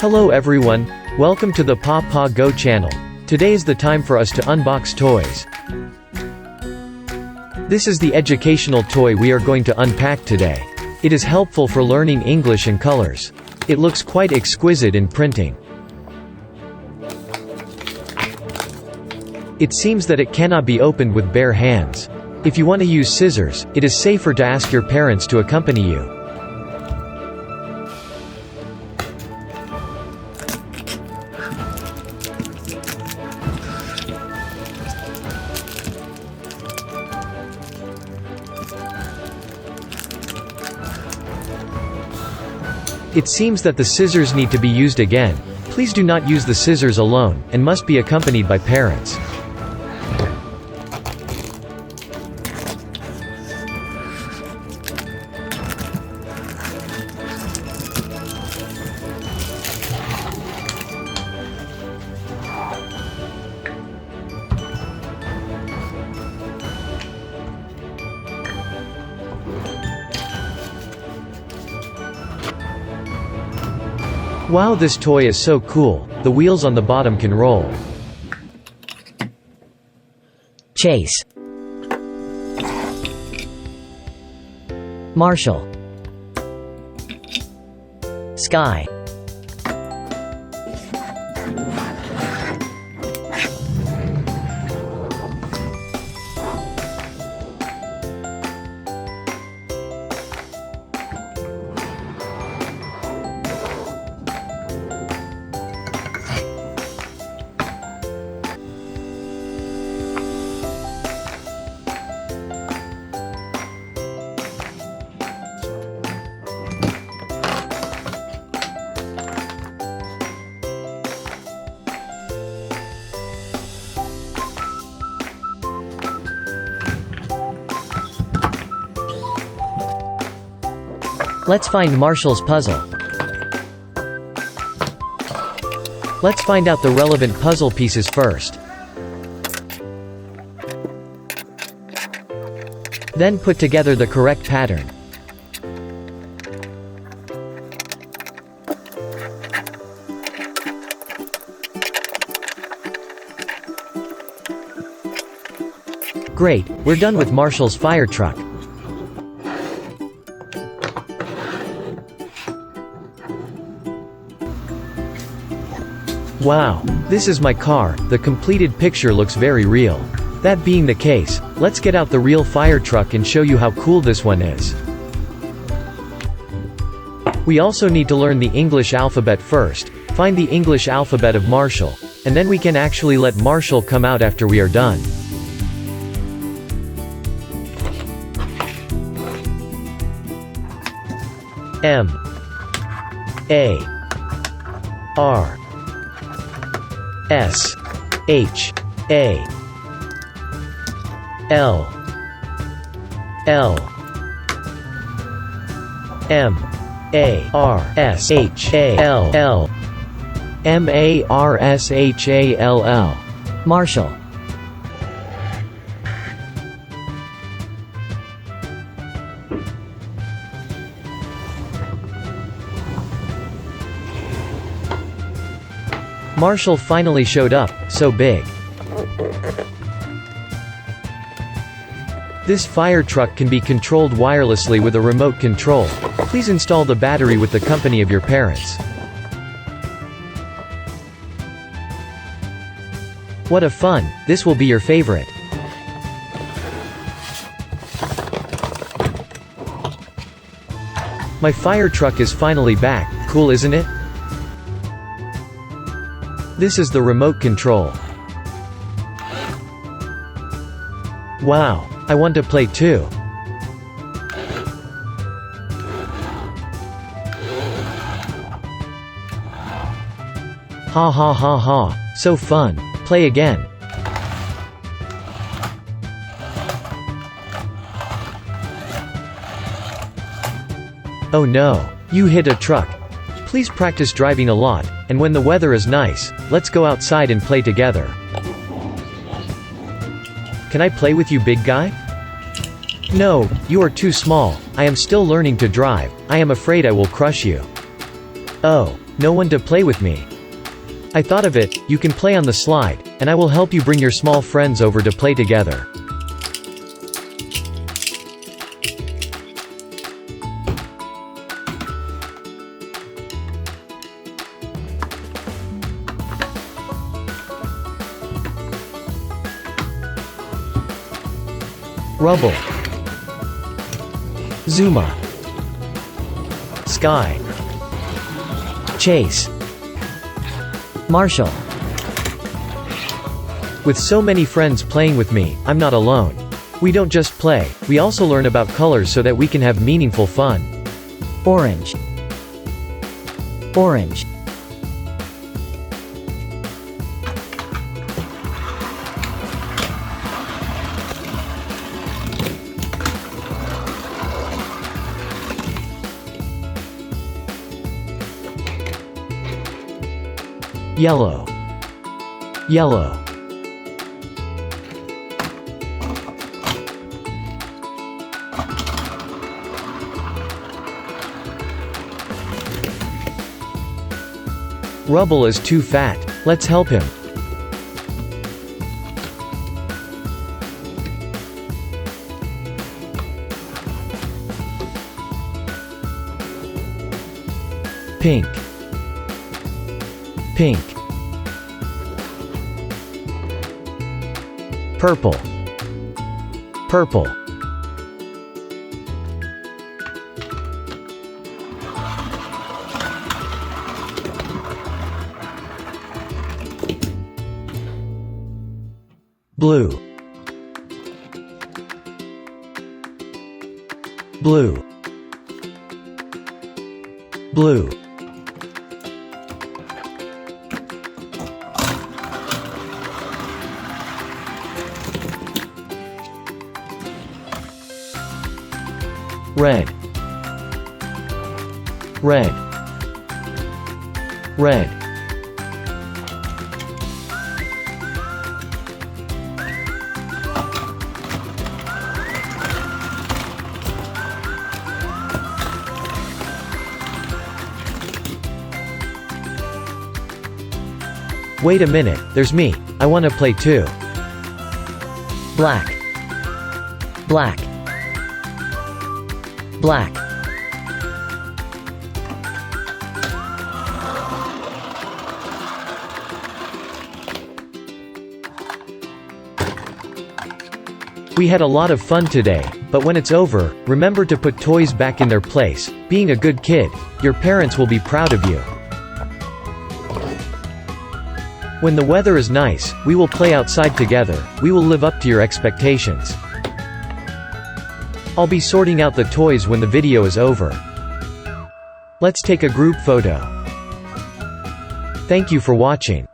Hello everyone, welcome to the PawPawGo channel. Today is the time for us to unbox toys. This is the educational toy we are going to unpack today. It is helpful for learning English and colors. It looks quite exquisite in printing. It seems that it cannot be opened with bare hands. If you want to use scissors, it is safer to ask your parents to accompany you. It seems that the scissors need to be used again. Please do not use the scissors alone, and must be accompanied by parents. Wow, this toy is so cool. The wheels on the bottom can roll. Chase. Marshall. Sky. Let's find Marshall's puzzle. Let's find out the relevant puzzle pieces first. Then put together the correct pattern. Great, we're done with Marshall's fire truck. Wow, this is my car. The completed picture looks very real. That being the case, let's get out the real fire truck and show you how cool this one is. We also need to learn the English alphabet first, find the English alphabet of Marshall, and then we can actually let Marshall come out after we are done. M A R S H A L L M A R S H A L L M A R S H A L L Marshall. Marshall finally showed up, so big. This fire truck can be controlled wirelessly with a remote control. Please install the battery with the company of your parents. What a fun, this will be your favorite. My fire truck is finally back, cool isn't it? This is the remote control. Wow, I want to play too. Ha ha ha ha, so fun. Play again. Oh no, you hit a truck. Please practice driving a lot, and when the weather is nice, let's go outside and play together. Can I play with you, big guy? No, you are too small. I am still learning to drive. I am afraid I will crush you. Oh, No one to play with me. I thought of it, you can play on the slide, and I will help you bring your small friends over to play together. Rubble. Zuma. Sky. Chase. Marshall. With so many friends playing with me, I'm not alone. We don't just play, we also learn about colors so that we can have meaningful fun. Orange. Orange. Yellow. Yellow. Rubble is too fat. Let's help him. Pink. Pink. Purple. Purple. Blue. Blue. Blue. Red. Red. Red. Wait a minute, there's me. I want to play too. Black. Black. Black. We had a lot of fun today, but when it's over, remember to put toys back in their place. Being a good kid, your parents will be proud of you. When the weather is nice, we will play outside together. We will live up to your expectations. I'll be sorting out the toys when the video is over. Let's take a group photo. Thank you for watching.